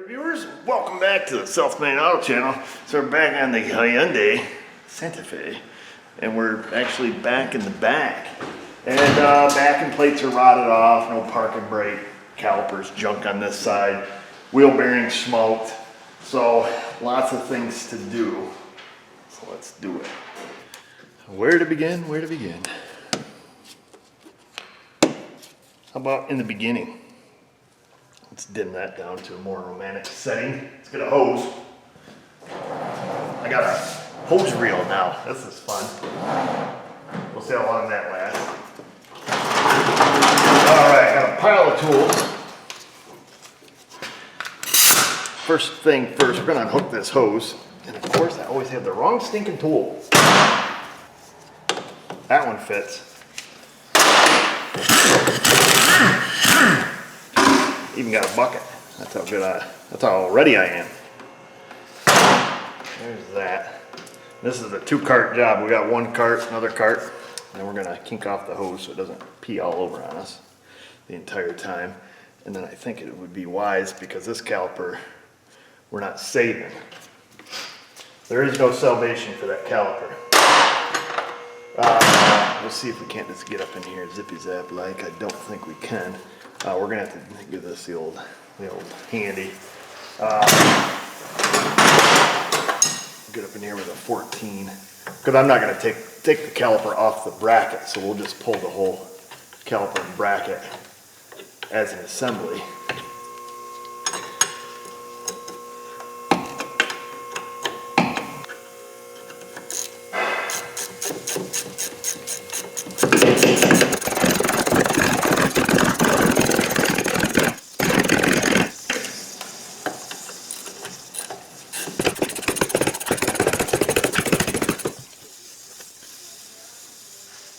Viewers, welcome back to the Self-Made Auto Channel. So we're back on the Hyundai SantaFe, and we're actually back in the back. And backing plates are rotted off, no parking brake, calipers, junk on this side, wheel bearings smoked. So lots of things to do. So let's do it. Where to begin? Where to begin? How about in the beginning? Let's dim that down to a more romantic setting. Let's get a hose. I got a hose reel now. This is fun. We'll see how long that lasts. All right, got a pile of tools. First thing first, we're gonna unhook this hose. And of course, I always have the wrong stinking tool. That one fits. Even got a bucket. That's how good that's how ready I am. There's that. This is a 2-cart job. We got 1 cart, another cart, and we're gonna kink off the hose so it doesn't pee all over on us the entire time. And then I think it would be wise, because this caliper, we're not saving. There is no salvation for that caliper. We'll see if we can't just get up in here zippy zap like. I don't think we can. We're gonna have to give this the old handy. Get up in here with a 14, because I'm not gonna take the caliper off the bracket, so we'll just pull the whole caliper and bracket as an assembly.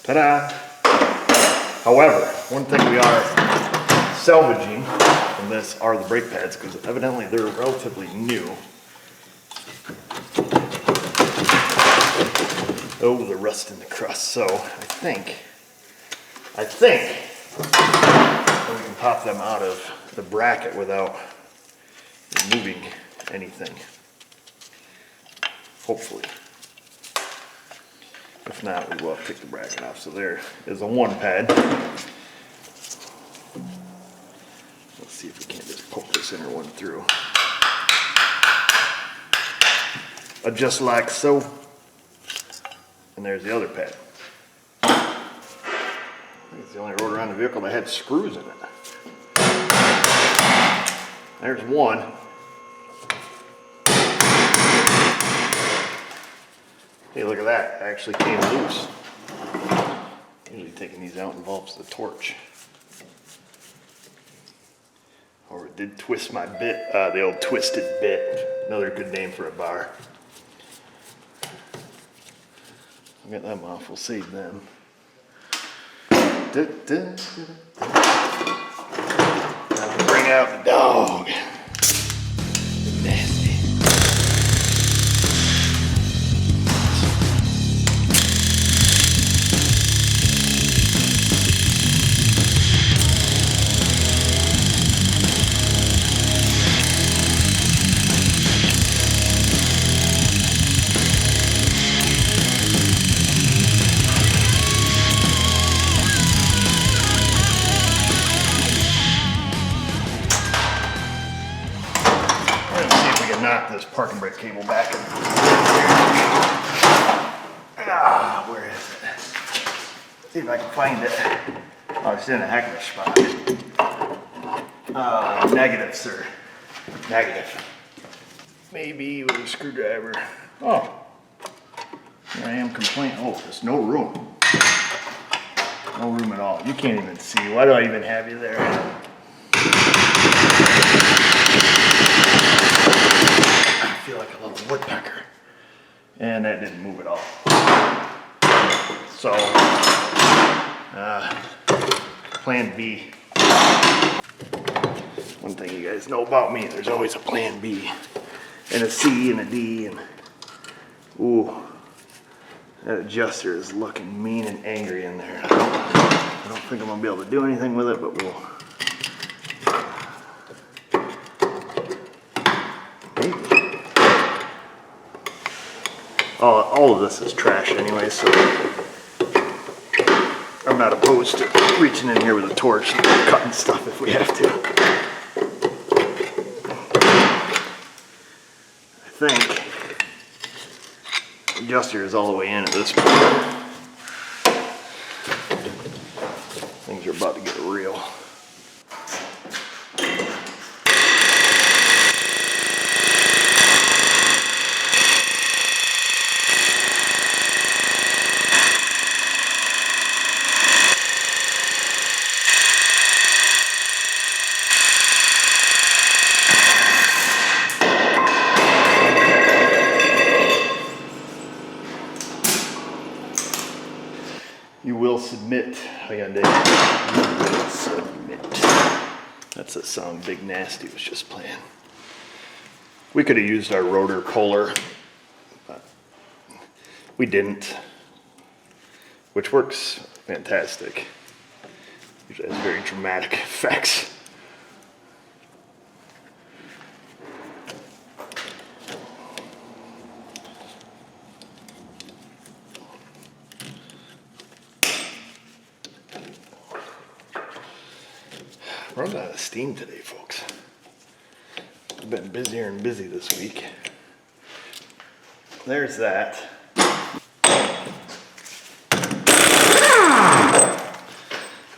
Ta-da! However, one thing we are salvaging from this are the brake pads, because evidently they're relatively new. Oh, the rust in the crust. So I think that we can pop them out of the bracket without removing anything. Hopefully. If not, we will have to take the bracket off. So there is a 1 pad. Let's see if we can't just poke this inner one through. Adjust like so. And there's the other pad. I think it's the only rotor on the vehicle that had screws in it. There's one. Hey, look at that. It actually came loose. Usually taking these out involves the torch. Or it did twist my bit, the old twisted bit. Another good name for a bar. I'll get them off, we'll save them. Now we bring out the dog. Nasty. Knock this parking brake cable back in. Where is it? See if I can find it. Oh, it's in a heck of a spot. Negative, sir. Negative. Maybe with a screwdriver. Oh. Here I am complaining. Oh, there's no room. No room at all. You can't even see. Why do I even have you there? I feel like a little woodpecker. And that didn't move at all. So, plan B. One thing you guys know about me, there's always a plan B. And a C and a D. And ooh, that adjuster is looking mean and angry in there. I don't think I'm going to be able to do anything with it, but we'll All of this is trash anyway, so I'm not opposed to reaching in here with a torch and cutting stuff if we have to. I think the adjuster is all the way in at this point. Things are about to get real. You will submit, Hyundai. You will submit. That's the song Big Nasty was just playing. We could have used our rotor puller, but we didn't, which works fantastic. It has very dramatic effects. Running out of steam today, folks. I've been busier and busy this week. There's that.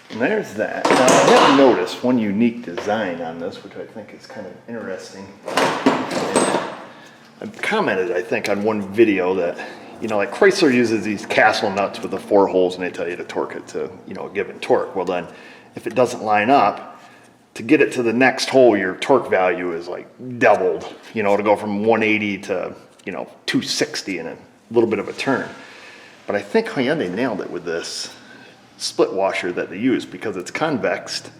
And there's that. Now, I have noticed one unique design on this, which I think is kind of interesting. I've commented, I think, on one video that, you know, like Chrysler uses these castle nuts with the 4 holes and they tell you to torque it to, you know, a given torque. Well then, if it doesn't line up, to get it to the next hole, your torque value is like doubled, you know, to go from 180 to, you know, 260 in a little bit of a turn. But I think Hyundai nailed it with this split washer that they use because it's convexed.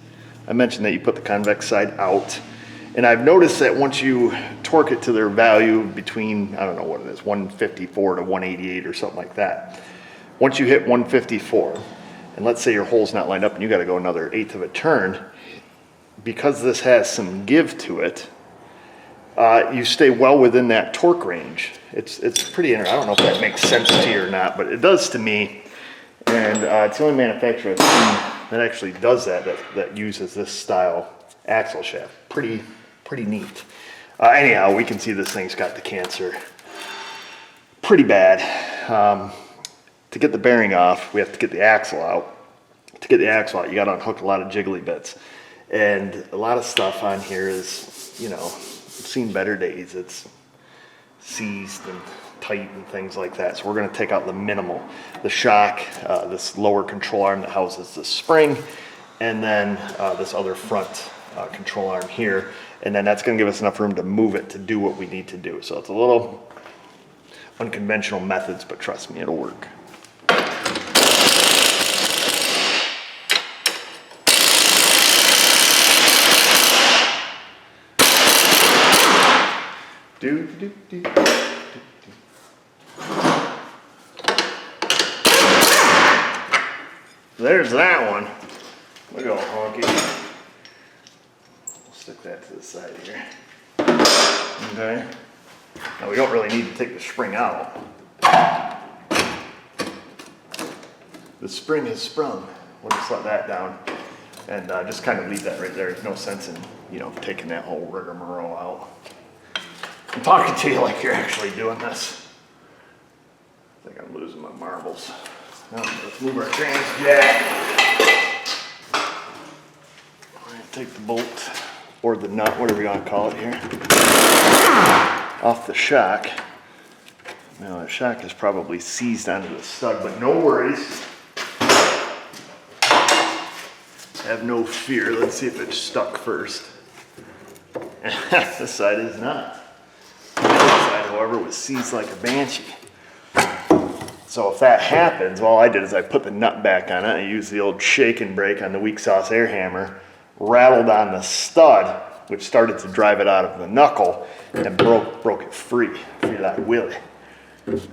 I mentioned that you put the convex side out. And I've noticed that once you torque it to their value between, I don't know what it is, 154 to 188 or something like that. Once you hit 154, and let's say your hole's not lined up and you got to go another 1/8 of a turn, because this has some give to it, you stay well within that torque range. It's pretty interesting. I don't know if that makes sense to you or not, but it does to me. And it's the only manufacturer I've seen that actually does that uses this style axle shaft. Pretty neat. Anyhow, we can see this thing's got the cancer pretty bad. To get the bearing off, we have to get the axle out. To get the axle out, you got to unhook a lot of jiggly bits. And a lot of stuff on here is, you know, seen better days. It's seized and tight and things like that. So we're going to take out the minimal. The shock, this lower control arm that houses the spring, and then this other front control arm here. And then that's going to give us enough room to move it to do what we need to do. So it's a little unconventional methods, but trust me, it'll work. There's that one. Look at all honky. We'll stick that to the side here. Okay. Now we don't really need to take the spring out. The spring is sprung. We'll just let that down and just kind of leave that right there. There's no sense in, you know, taking that whole rigmarole out. I'm talking to you like you're actually doing this. I think I'm losing my marbles. Now, let's move our transjack. Take the bolt or the nut, whatever you want to call it here, off the shock. Now the shock is probably seized onto the stud, but no worries. Have no fear. Let's see if it's stuck first. This side is not. The side, however, was seized like a banshee. So if that happens, all I did is I put the nut back on it. I used the old shake and brake on the weak sauce air hammer, rattled on the stud, which started to drive it out of the knuckle, and broke it free like Willie.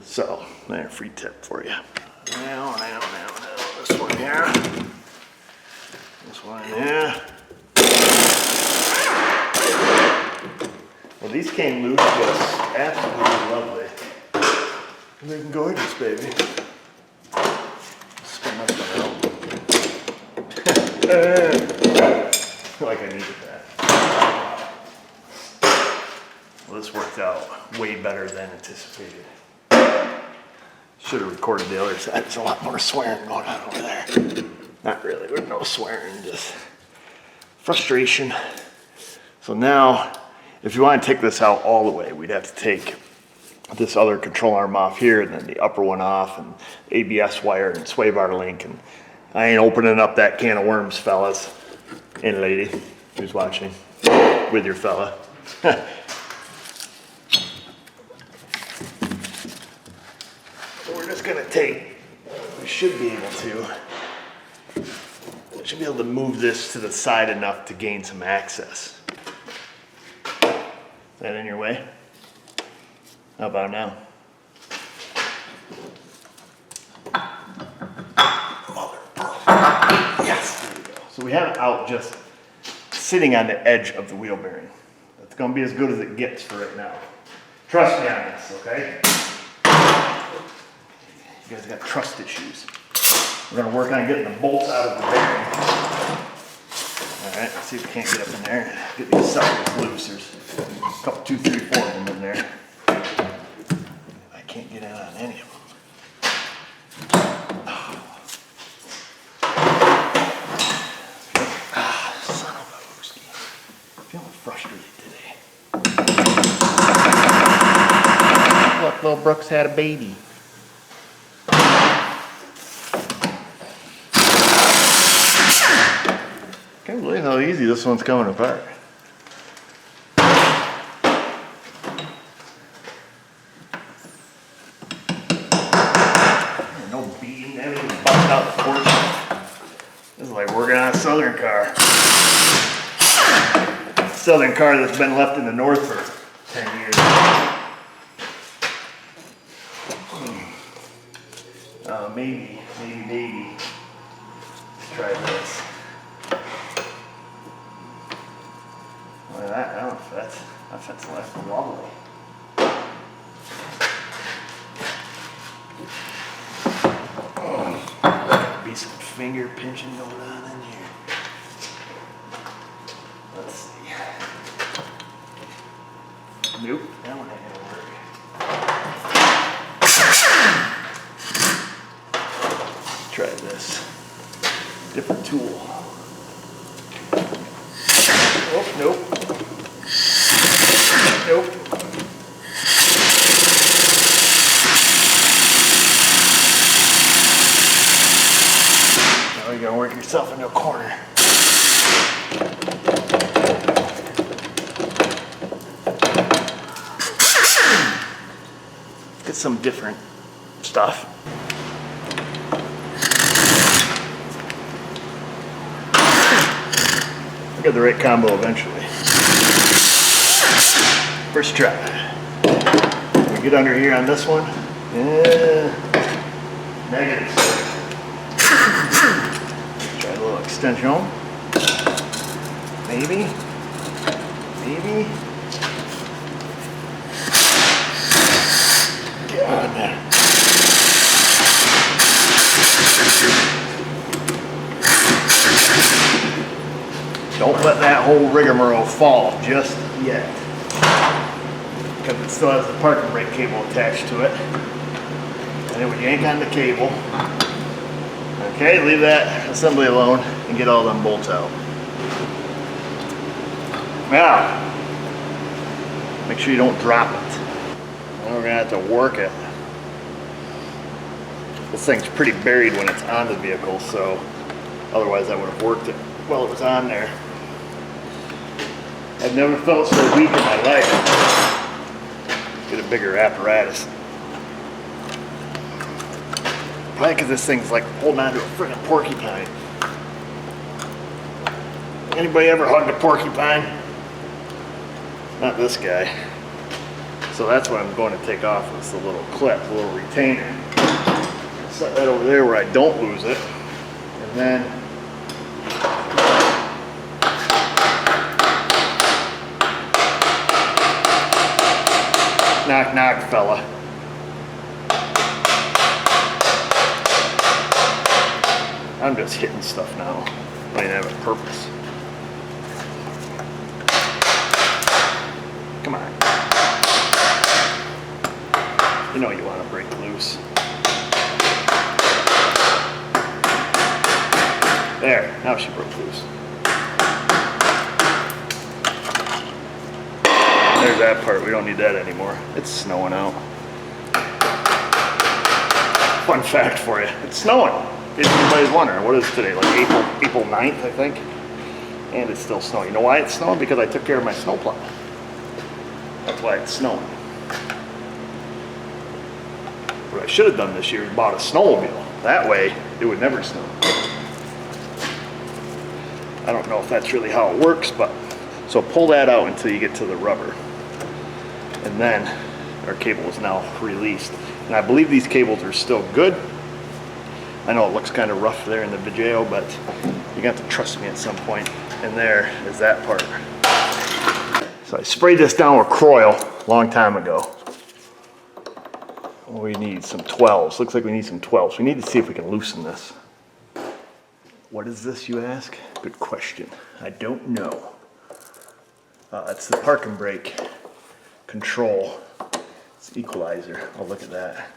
So, there, free tip for you. Now, this one here. This one here. Well, these came loose just absolutely lovely. Looking gorgeous, baby. Spin this one out. I feel like I needed that. Well, this worked out way better than anticipated. Should have recorded the other side. There's a lot more swearing going on over there. Not really, there's no swearing, just frustration. So now, if you want to take this out all the way, we'd have to take this other control arm off here and then the upper one off and ABS wire and sway bar link. And I ain't opening up that can of worms, fellas and lady who's watching with your fella. So we're just gonna take, we should be able to move this to the side enough to gain some access. Is that in your way? How about now? Yes, there we go. So we have it out just sitting on the edge of the wheel bearing. That's gonna be as good as it gets for right now. Trust me on this, okay? You guys got trust issues. We're gonna work on getting the bolts out of the bearing. All right, let's see if we can't get up in there and get these suckers loose. There's a couple, 2, 3, 4 of them in there. I can't get in on any of them. Son of a hooski. Feeling frustrated today. Look, little Brooks had a baby. Can't believe how easy this one's coming apart. No beating, everything's busted out the porch. This is like working on a Southern car. Southern car that's been left in the North for 10 years. Maybe. Let's try this. Look at that, that fits left lovely. Gotta be some finger pinching going on in here. Let's see. Nope, that one ain't gonna work. Let's try this. Different tool. Oh, nope. Nope. Now you gotta work yourself into a corner. Get some different stuff. I'll get the right combo eventually. First try. We get under here on this one. Yeah. Negative. Try a little extension. Maybe. Get on there. Don't let that whole rigmarole fall just yet. Because it still has the parking brake cable attached to it. And then we yank on the cable. Okay, leave that assembly alone and get all them bolts out. Now, make sure you don't drop it. Then we're gonna have to work it. This thing's pretty buried when it's on the vehicle, so otherwise I would have worked it while it was on there. I've never felt so weak in my life. Get a bigger apparatus. Probably because this thing's like holding on to a freaking porcupine. Anybody ever hugged a porcupine? Not this guy. So that's what I'm going to take off is the little clip, the little retainer. Set that over there where I don't lose it. And then knock knock, fella. I'm just hitting stuff now. I didn't have a purpose. Come on. You know you want to break loose. There, now she broke loose. There's that part, we don't need that anymore. It's snowing out. Fun fact for you, it's snowing. If anybody's wondering, what is today, like April 9th, I think? And it's still snowing. You know why it's snowing? Because I took care of my snowplow. That's why it's snowing. What I should have done this year is bought a snowmobile. That way, it would never snow. I don't know if that's really how it works, but so pull that out until you get to the rubber. And then our cable is now released. And I believe these cables are still good. I know it looks kind of rough there in the video, but you got to trust me at some point. And there is that part. So I sprayed this down with Croil a long time ago. We need some 12s. Looks like we need some 12s. We need to see if we can loosen this. What is this, you ask? Good question. I don't know. It's the parking brake control. It's equalizer. Oh, look at that.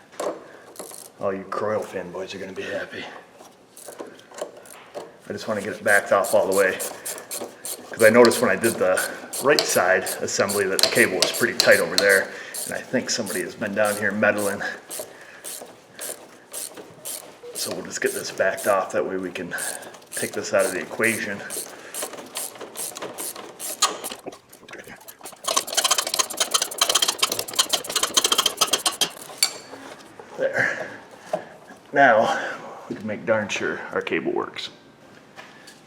All you Croil fanboys are going to be happy. I just want to get it backed off all the way. Because I noticed when I did the right side assembly that the cable was pretty tight over there. And I think somebody has been down here meddling. So we'll just get this backed off. That way we can take this out of the equation. There. Now we can make darn sure our cable works.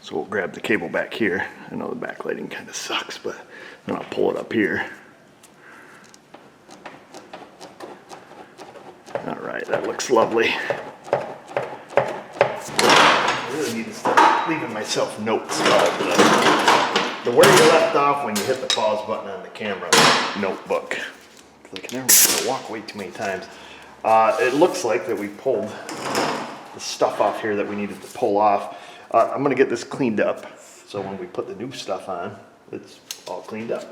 So we'll grab the cable back here. I know the backlighting kind of sucks, but then I'll pull it up here. All right, that looks lovely. I really need to start leaving myself notes about the where you left off when you hit the pause button on the camera notebook. I can never remember to walk away too many times. It looks like that we pulled the stuff off here that we needed to pull off. I'm gonna get this cleaned up so when we put the new stuff on, it's all cleaned up.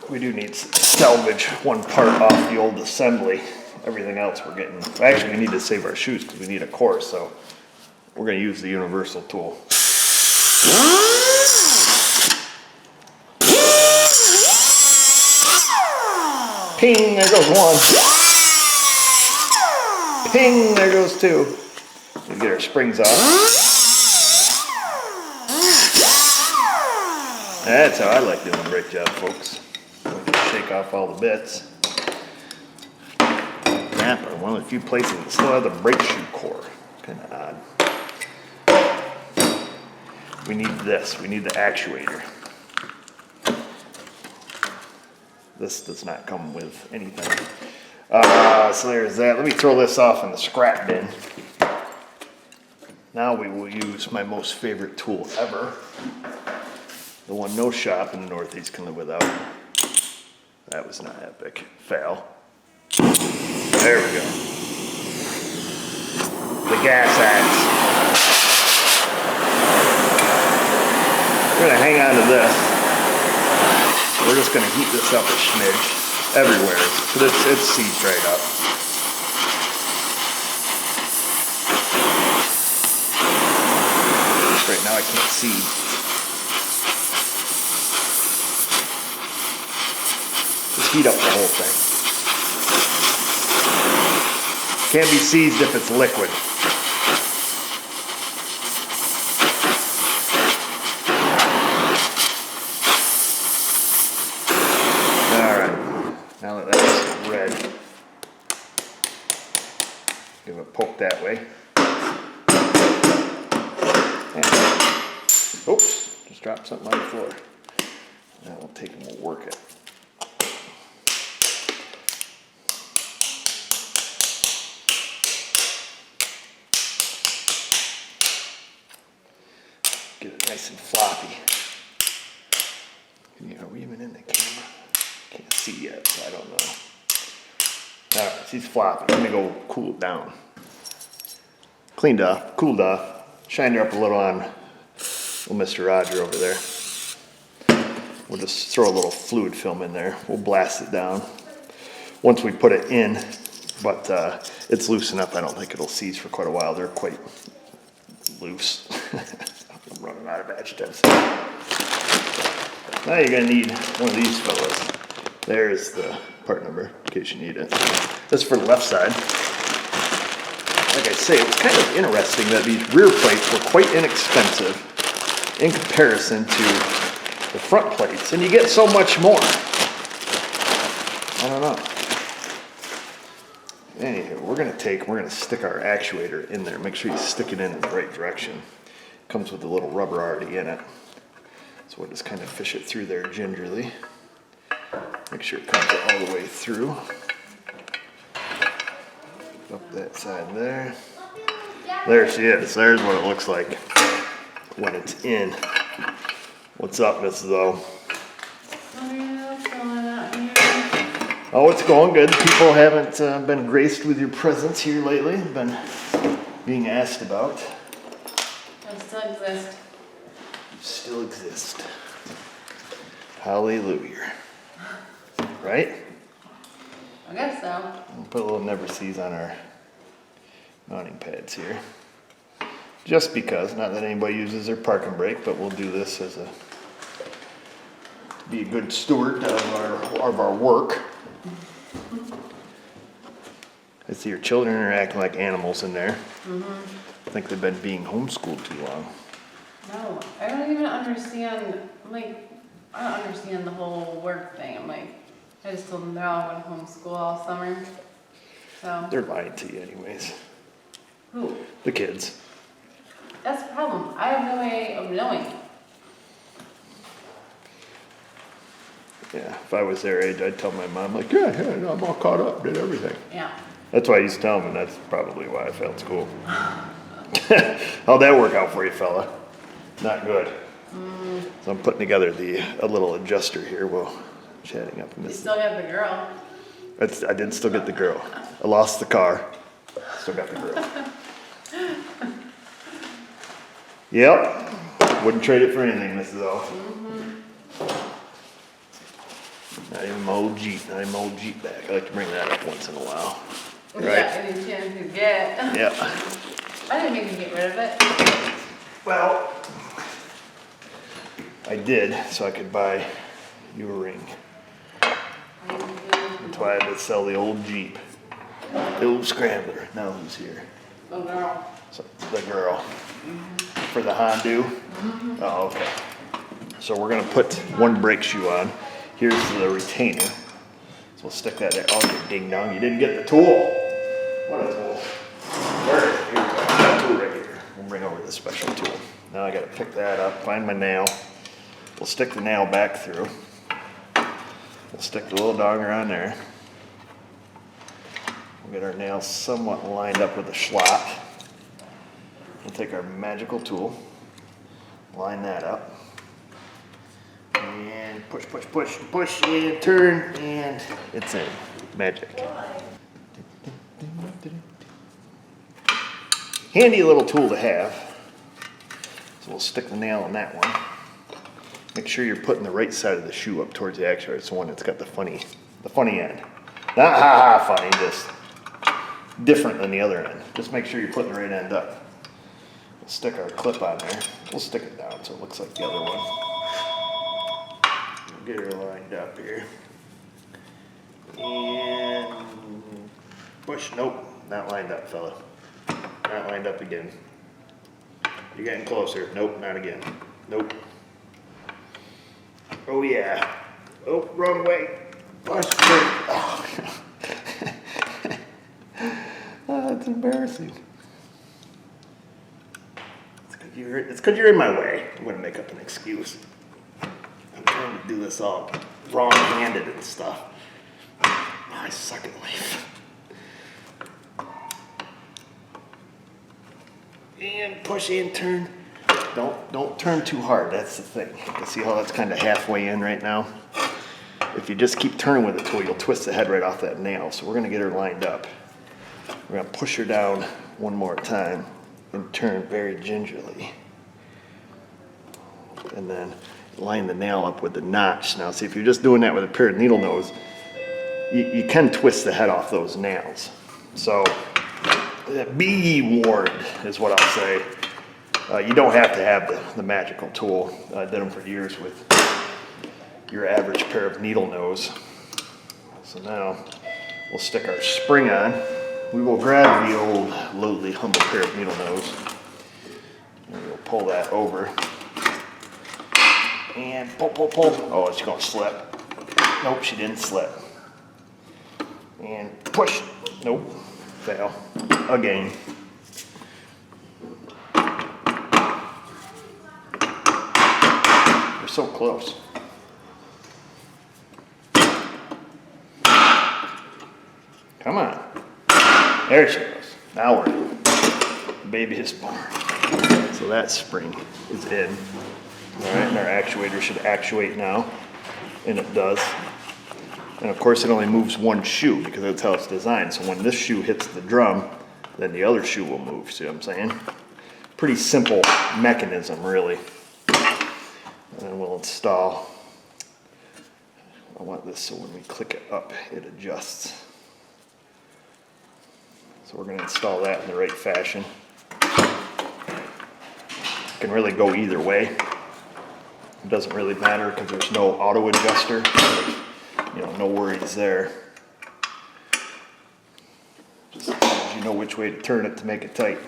We do need to salvage one part off the old assembly. Everything else we're getting. Actually, we need to save our shoes because we need a course, so we're going to use the universal tool. Ping, there goes one. Ping, there goes two. We get our springs off. That's how I like doing a brake job, folks. Shake off all the bits. Napa, one of the few places that still have the brake shoe core. Kind of odd. We need this. We need the actuator. This does not come with anything. So there's that. Let me throw this off in the scrap bin. Now we will use my most favorite tool ever. The one no shop in the Northeast can live without. That was not epic. Fail. There we go. The gas axe. We're gonna hang on to this. We're just gonna heat this up a smidge everywhere, but it's seized right up. see. Just heat up the whole thing. Can't be seized if it's liquid. Now that that's red, give it a poke that way. And, oops, just dropped something on the floor. Now we'll take and we'll work it. Get it nice and floppy. Are we even in the camera? Can't see yet, so I don't know. All right, she's floppy. I'm gonna go cool it down. Cleaned off, cooled off, shined her up a little on little Mr. Roger over there. We'll just throw a little fluid film in there. We'll blast it down once we put it in, but it's loose enough. I don't think it'll seize for quite a while. They're quite loose. I'm running out of adjectives. Now you're gonna need one of these fellas. There's the part number, in case you need it. This is for the left side. Like I say, it's kind of interesting that these rear plates were quite inexpensive in comparison to the front plates, and you get so much more. I don't know. Anywho, we're gonna stick our actuator in there. Make sure you stick it in the right direction. Comes with a little rubber already in it. So we'll just kind of fish it through there gingerly. Make sure it comes all the way through. Up that side there. There she is. There's what it looks like when it's in. What's up, Mrs. O? Oh, it's going good. People haven't been graced with your presence here lately. Been being asked about. I still exist. You still exist. Hallelujah. Right? I guess so. We'll put a little never sees on our mounting pads here. Just because, not that anybody uses their parking brake, but we'll do this as to be a good steward of our work. I see your children are acting like animals in there. I think they've been being homeschooled too long. No, I don't even understand, I don't understand the whole work thing. I just told them they're all going to homeschool all summer. So. They're lying to you anyways. Who? The kids. That's the problem. I have no way of knowing. Yeah, if I was their age, I'd tell my mom, yeah, no, I'm all caught up, did everything. Yeah. That's why I used to tell them, and that's probably why I failed school. How'd that work out for you, fella? Not good. So I'm putting together a little adjuster here while chatting up in You this. still have the girl. I did still get the girl. I lost the car. Still got the girl. Yep. Wouldn't trade it for anything, Mrs. O. Not even my old Jeep. Not even my old Jeep back. I like to bring that up once in a while. Right? Yeah, any chance you get. Yeah. I didn't make you get rid of it. Well, I did, so I could buy you a ring. That's why I had to sell the old Jeep. The old Scrambler. Now who's here? The girl. So, the girl. For the Honda? Oh, okay. So we're going to put one brake shoe on. Here's the retainer. So we'll stick that there. Oh, ding dong. You didn't get the tool. What a tool. Where is it? Here we go. Got a tool right here. We'll bring over the special tool. Now I got to pick that up, find my nail. We'll stick the nail back through. We'll stick the little dogger on there. We'll get our nails somewhat lined up with the slot. We'll take our magical tool, line that up, and push, push, push, push, and turn, and it's in. Magic. Handy little tool to have. So we'll stick the nail in that one. Make sure you're putting the right side of the shoe up towards the actuator. It's the one that's got the funny end. Not ha-ha funny, just different than the other end. Just make sure you're putting the right end up. We'll stick our clip on there. We'll stick it down so it looks like the other one. We'll get her lined up here. And push. Nope, not lined up, fella. Not lined up again. You're getting closer. Nope, not again. Nope. Oh yeah. Oh, wrong way. Push. Oh, that's embarrassing. It's because you're in my way. I'm going to make up an excuse. I'm trying to do this all wrong-handed and stuff. I suck at life. And push and turn. Don't turn too hard. That's the thing. You see how that's kind of halfway in right now? If you just keep turning with the tool, you'll twist the head right off that nail. So we're going to get her lined up. We're going to push her down one more time and turn very gingerly. And then line the nail up with the notch. Now see, if you're just doing that with a pair of needle nose, you can twist the head off those nails. So be ye warned is what I'll say. You don't have to have the magical tool. I did them for years with your average pair of needle nose. So now we'll stick our spring on. We will grab the old lowly humble pair of needle nose and we'll pull that over and pull. Oh, it's gonna slip. Nope, she didn't slip. And push. Nope, fail again. We're so close. Come on. There she goes. Now we're in. The baby is born. So that spring is in. All right, and our actuator should actuate now. And it does. And of course it only moves one shoe because that's how it's designed. So when this shoe hits the drum, then the other shoe will move. See what I'm saying? Pretty simple mechanism, really. And then we'll install. I want this so when we click it up, it adjusts. So we're going to install that in the right fashion. It can really go either way. It doesn't really matter because there's no auto adjuster. You know, no worries there. Just as long as you know which way to turn it to make it tight.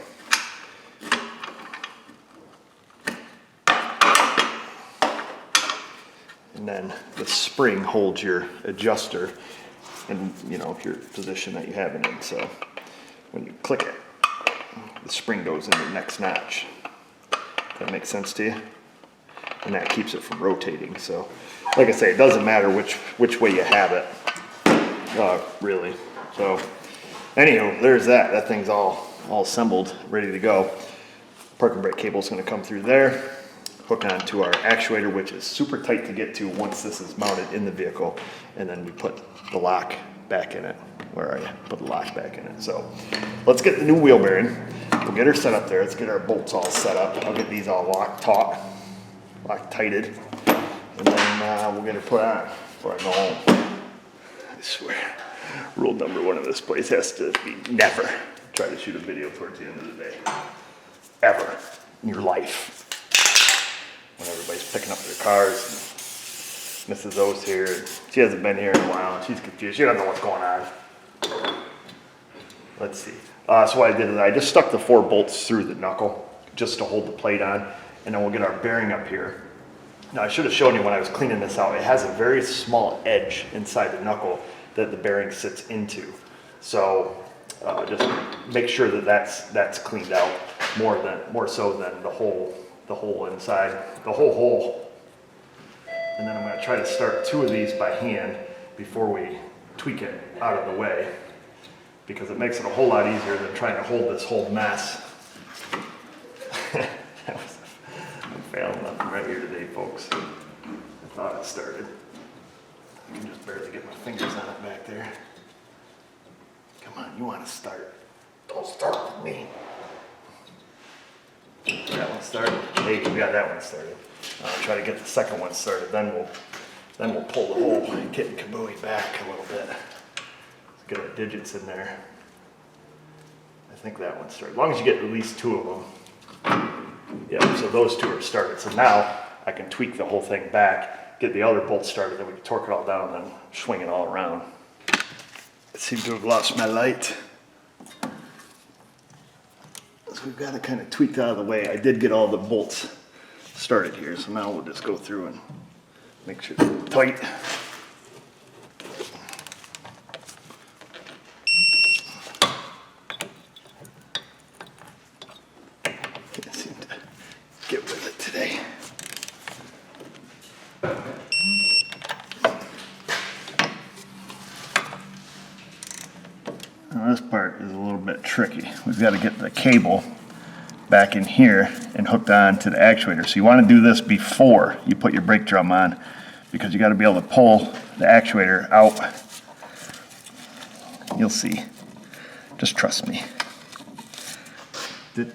And then the spring holds your adjuster in, you know, your position that you have it in. So when you click it, the spring goes in the next notch. Does that make sense to you? And that keeps it from rotating. So, like I say, it doesn't matter which way you have it, really. So, anywho, there's that. That thing's all assembled, ready to go. Parking brake cable is going to come through there, hook onto our actuator, which is super tight to get to once this is mounted in the vehicle, and then we put the lock back in it. Where are you? Put the lock back in it. So let's get the new wheel bearing. We'll get her set up there. Let's get our bolts all set up. I'll get these all lock-tighted, and then we'll get her put on before I go home. I swear, rule number one of this place has to be never try to shoot a video towards the end of the day. Ever in your life. When everybody's picking up their cars. Mrs. O's here. She hasn't been here in a while and she's confused. She doesn't know what's going on. Let's see. So what I did is I just stuck the 4 bolts through the knuckle just to hold the plate on, and then we'll get our bearing up here. Now I should have shown you when I was cleaning this out, it has a very small edge inside the knuckle that the bearing sits into. So just make sure that that's cleaned out more so than the hole inside, the whole hole. And then I'm going to try to start 2 of these by hand before we tweak it out of the way, because it makes it a whole lot easier than trying to hold this whole mess. I'm failing nothing right here today, folks. I thought it started. I can just barely get my fingers on it back there. Come on, you want to start. Don't start with me. That one started. Hey, we got that one started. I'll try to get the second one started. Then we'll pull the whole kit and caboodle back a little bit. Let's get our digits in there. I think that one started. As long as you get at least 2 of them. Yeah, so those two are started. So now I can tweak the whole thing back, get the other bolts started, then we can torque it all down and then swing it all around. I seem to have lost my light. So we've got it kind of tweaked out of the way. I did get all the bolts started here, so now we'll just go through and make sure they're tight. Can't seem to get with it today. Now this part is a little bit tricky. We've got to get the cable back in here and hooked on to the actuator. So you want to do this before you put your brake drum on, because you got to be able to pull the actuator out. You'll see. Just trust me. Right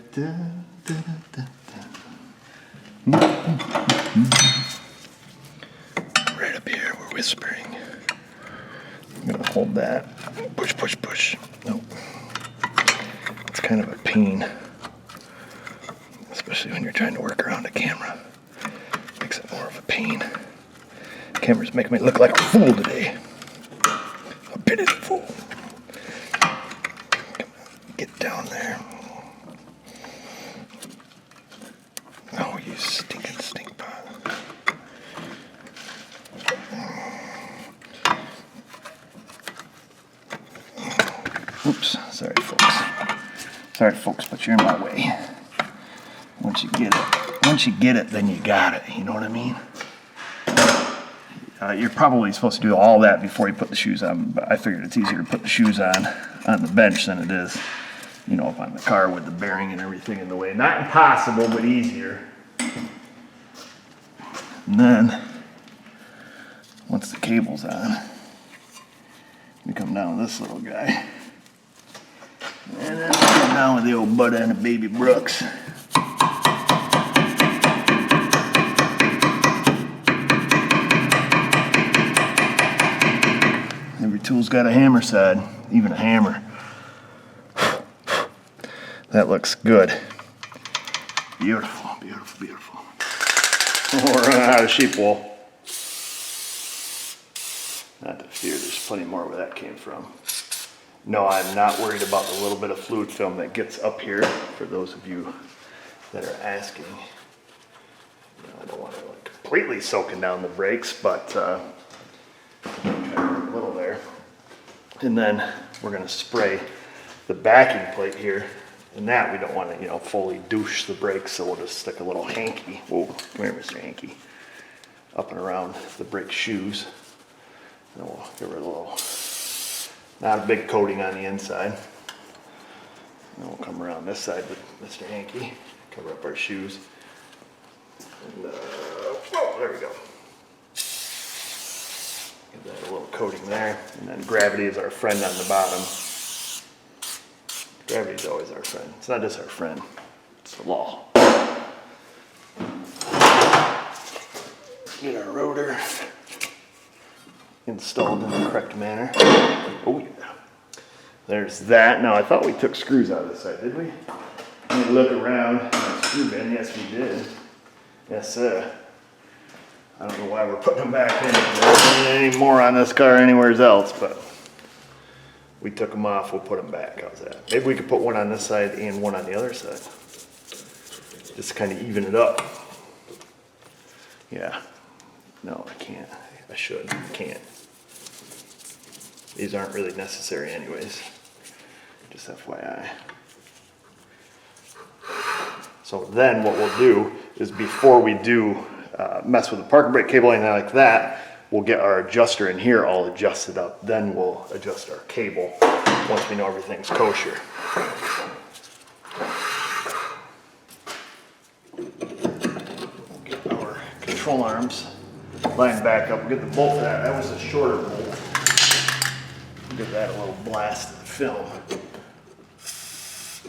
up here, we're whispering. I'm gonna hold that. Push, push, push. Nope. It's kind of a pain, especially when you're trying to work around a camera. Makes it more of a pain. Camera's making me look like a fool today. A pitted fool. Come on, get down there. Oh, you stinking stink pot. Oops, sorry folks. Sorry folks, but you're in my way. Once you get it, then you got it. You know what I mean? You're probably supposed to do all that before you put the shoes on, but I figured it's easier to put the shoes on the bench than it is, you know, up on the car with the bearing and everything in the way. Not impossible, but easier. And then, once the cable's on, we come down with this little guy. And then we come down with the old butt end of Baby Brooks. Every tool's got a hammer side, even a hammer. That looks good. Beautiful, beautiful, beautiful. We're running out of sheep wool. Not to fear, there's plenty more where that came from. No, I'm not worried about the little bit of fluid film that gets up here, for those of you that are asking. I don't want it like completely soaking down the brakes, but a little there. And then we're gonna spray the backing plate here, and that we don't want to, you know, fully douche the brakes, so we'll just stick a little hanky. Whoa, come here, Mr. Hanky. Up and around the brake shoes. And we'll give it a little, not a big coating on the inside. And then we'll come around this side with Mr. Hanky, cover up our shoes. And, whoa, there we go. Give that a little coating there, and then gravity is our friend on the bottom. Gravity is always our friend. It's not just our friend, it's the law. Get our rotor installed in the correct manner. Oh yeah. There's that. Now I thought we took screws out of this side, did we? Let me look around. Screw bin, yes we did. Yes sir. I don't know why we're putting them back in. There isn't any more on this car anywhere else, but we took them off, we'll put them back. How's that? Maybe we could put one on this side and one on the other side. Just kind of even it up. Yeah. No, I can't. I should. I can't. These aren't really necessary anyways. Just FYI. So then what we'll do is, before we do mess with the parking brake cable and anything like that, we'll get our adjuster in here all adjusted up. Then we'll adjust our cable once we know everything's kosher. We'll get our control arms lined back up. We'll get the bolt for that. That was a shorter bolt. We'll give that a little blast of film.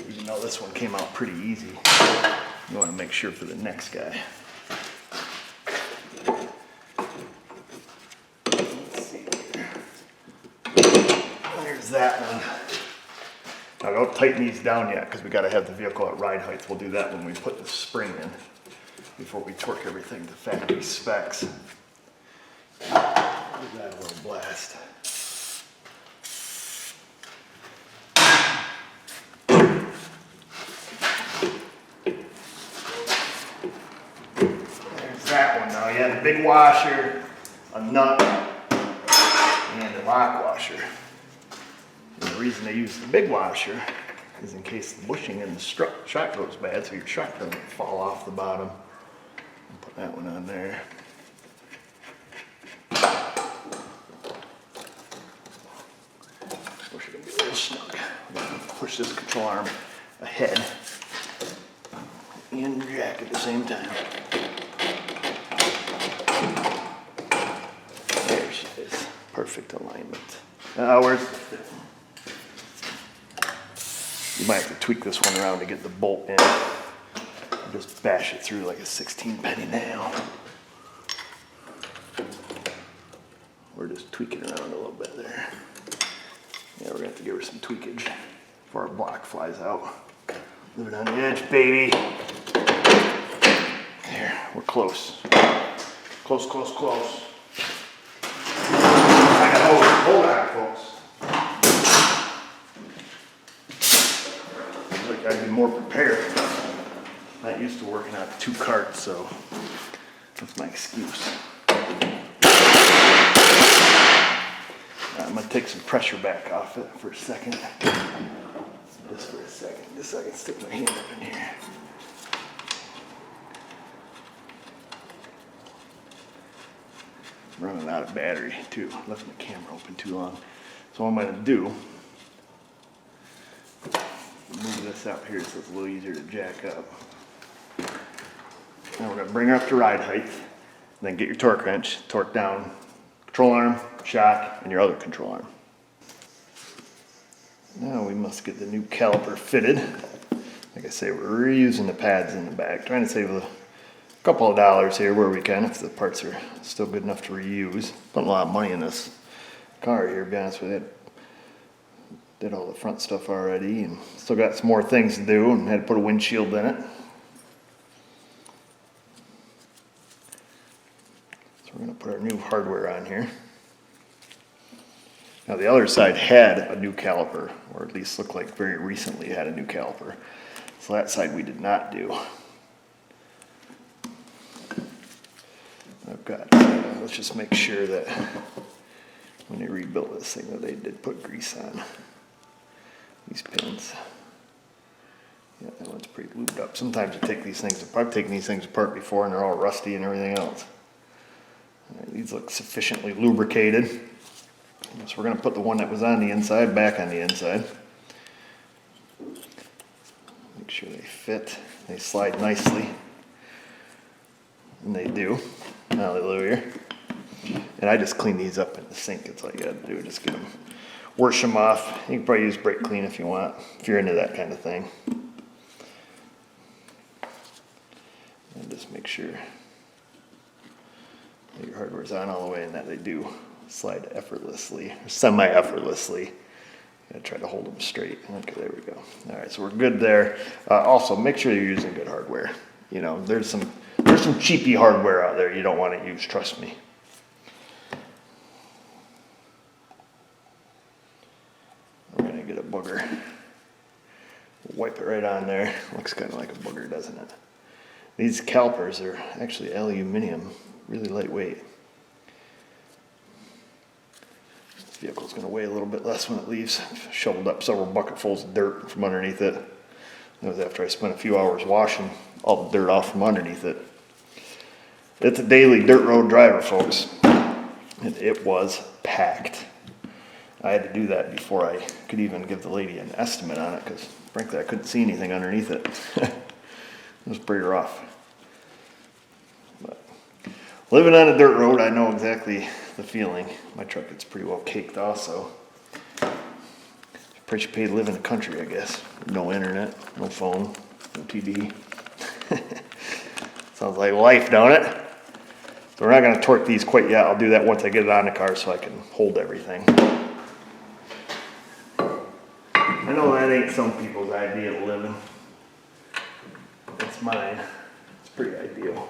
Even though this one came out pretty easy, you want to make sure for the next guy. Let's see here. There's that one. Now don't tighten these down yet because we got to have the vehicle at ride height. We'll do that when we put the spring in before we torque everything to factory specs. Give that a little blast. There's that one now. You had a big washer, a nut, and a lock washer. And the reason they use the big washer is in case the bushing in the shock goes bad, so your shock doesn't fall off the bottom. I'll put that one on there. Wish it could be a little snug. I'm gonna push this control arm ahead and jack at the same time. There she is. Perfect alignment. Now where's the fit? You might have to tweak this one around to get the bolt in. Just bash it through like a 16-penny nail. We're just tweaking around a little bit there. Yeah, we're gonna have to give her some tweakage before our block flies out. Leave it on the edge, baby. There, we're close. Close, close, close. I got hold on, folks. Looks like I'd be more prepared. Not used to working on 2 carts, so that's my excuse. I'm gonna take some pressure back off it for a second. Just for a second. Just so I can stick my hand up in here. I'm running out of battery too. Left my camera open too long. So what I'm gonna do, move this out here so it's a little easier to jack up. Now we're gonna bring her up to ride height, then get your torque wrench, torque down, control arm, shock, and your other control arm. Now we must get the new caliper fitted. Like I say, we're reusing the pads in the back, trying to save a couple of dollars here where we can, if the parts are still good enough to reuse. Put a lot of money in this car here, to be honest with you. Did all the front stuff already, and still got some more things to do, and had to put a windshield in it. So we're gonna put our new hardware on here. Now the other side had a new caliper, or at least looked like very recently had a new caliper. So that side we did not do. I've got, let's just make sure that when they rebuilt this thing that they did put grease on these pins. Yeah, that one's pretty lubed up. Sometimes you take these things apart. I've taken these things apart before and they're all rusty and everything else. All right, these look sufficiently lubricated. So we're going to put the one that was on the inside back on the inside. Make sure they fit. They slide nicely. And they do. Hallelujah. And I just clean these up in the sink. That's all you got to do. Just get them, wash them off. You can probably use brake clean if you want, if you're into that kind of thing. And just make sure that your hardware's on all the way and that they do slide effortlessly, or semi-effortlessly. I try to hold them straight. Okay, there we go. All right, so we're good there. Also, make sure you're using good hardware. You know, there's some cheapy hardware out there you don't want to use. Trust me. We're gonna get a booger. Wipe it right on there. Looks kind of like a booger, doesn't it? These calipers are actually aluminum, really lightweight. This vehicle's going to weigh a little bit less when it leaves. I've shoveled up several bucketfuls of dirt from underneath it. That was after I spent a few hours washing all the dirt off from underneath it. It's a daily dirt road driver, folks. And it was packed. I had to do that before I could even give the lady an estimate on it, because frankly I couldn't see anything underneath it. It was pretty rough. But living on a dirt road, I know exactly the feeling. My truck gets pretty well caked also. Price you pay to live in the country, I guess. No internet, no phone, no TV. Sounds like life, don't it? So we're not going to torque these quite yet. I'll do that once I get it on the car so I can hold everything. I know that ain't some people's idea of living. It's mine. It's pretty ideal.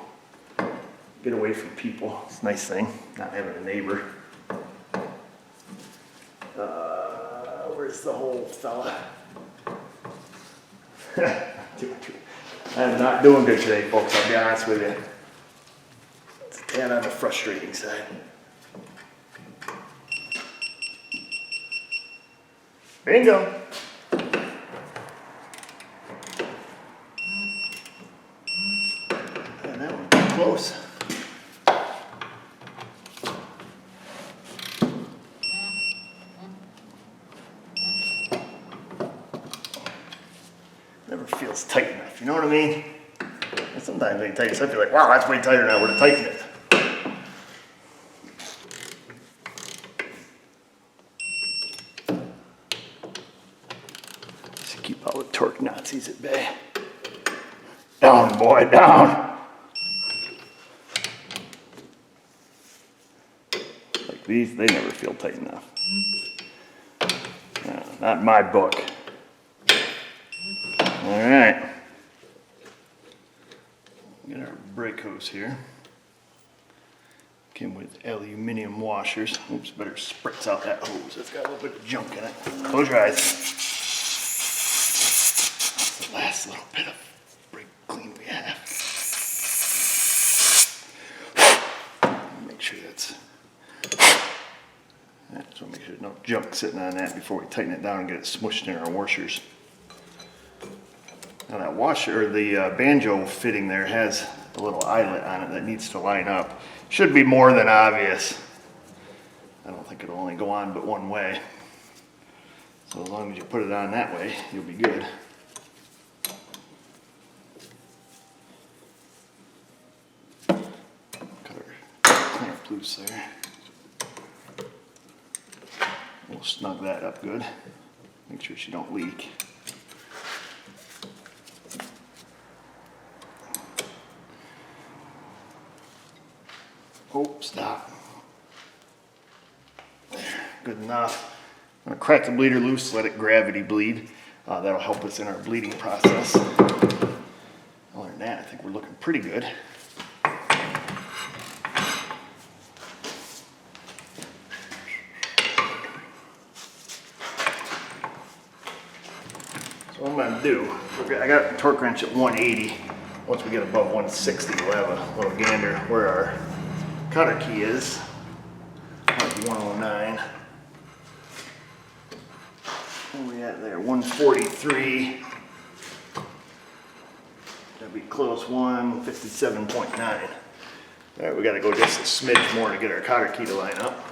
Get away from people. It's a nice thing, not having a neighbor. Where's the hole, fella? I'm not doing good today, folks, I'll be honest with you. It's a tad on the frustrating side. Bingo! And that one was close. Never feels tight enough, you know what I mean? And sometimes they tighten, so I feel like, wow, that's way tighter now, we're to tighten it. Just keep all the torque Nazis at bay. Down, boy, down. Like these, they never feel tight enough. No, not in my book. All right. Get our brake hose here. Came with aluminum washers. Oops, better spritz out that hose. It's got a little bit of junk in it. Close your eyes. That's the last little bit of brake clean we have. Make sure that's. So make sure there's no junk sitting on that before we tighten it down and get it smushed in our washers. Now that washer, or the banjo fitting there has a little eyelet on it that needs to line up. Should be more than obvious. I don't think it'll only go on but one way. So as long as you put it on that way, you'll be good. Cut our clamp loose there. We'll snug that up good. Make sure she don't leak. Oh, stop. There, good enough. I'm gonna crack the bleeder loose, let it gravity bleed. That'll help us in our bleeding process. Other than that, I think we're looking pretty good. So what I'm gonna do, I got the torque wrench at 180. Once we get above 160, we'll have a little gander where our cutter key is. Might be 109. Where are we at there? 143. That'd be close, 157.9. All right, we gotta go just a smidge more to get our cutter key to line up.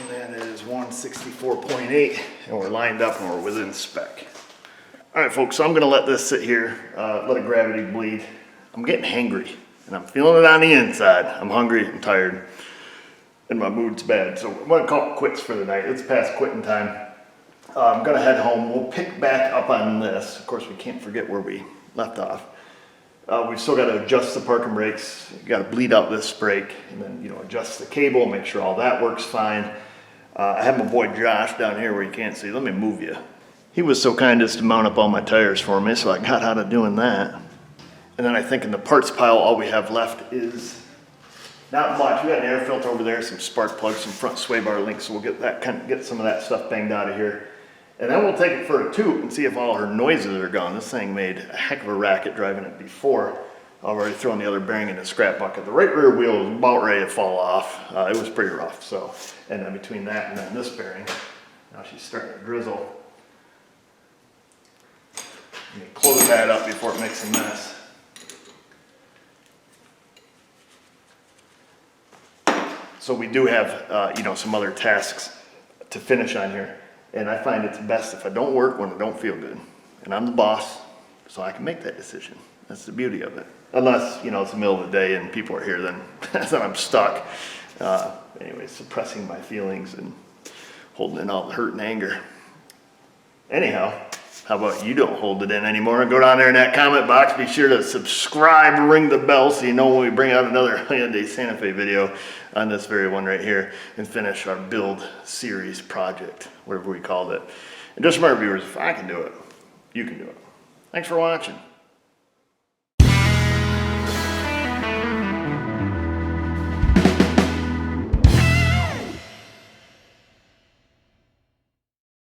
And that is 164.8, and we're lined up and we're within spec. All right, folks, so I'm gonna let this sit here, let it gravity bleed. I'm getting hangry, and I'm feeling it on the inside. I'm hungry, I'm tired, and my mood's bad. So I'm gonna call it quits for the night. It's past quitting time. I'm gonna head home. We'll pick back up on this. Of course, we can't forget where we left off. We've still gotta adjust the parking brakes. You gotta bleed out this brake, and then adjust the cable, make sure all that works fine. I have my boy Josh down here where you can't see. Let me move you. He was so kind as to mount up all my tires for me, so I got out of doing that. And then I think in the parts pile, all we have left is not much. We got an air filter over there, some spark plugs, some front sway bar links, so we'll get some of that stuff banged out of here. And then we'll take it for a toot and see if all her noises are gone. This thing made a heck of a racket driving it before. I've already thrown the other bearing in the scrap bucket. The right rear wheel was about ready to fall off. It was pretty rough. So, and then between that and then this bearing, now she's starting to drizzle. Let me close that up before it makes a mess. So we do have, some other tasks to finish on here. And I find it's best if I don't work when I don't feel good. And I'm the boss, so I can make that decision. That's the beauty of it. Unless, it's the middle of the day and people are here, then I'm stuck. Anyway, suppressing my feelings and holding in all the hurt and anger. Anyhow, How about you don't hold it in anymore? Go down there in that comment box. Be sure to subscribe, ring the bell so you know when we bring out another Hyundai Santa Fe video on this very one right here and finish our build series project, whatever we called it. And just remember, viewers, if I can do it, you can do it. Thanks for watching.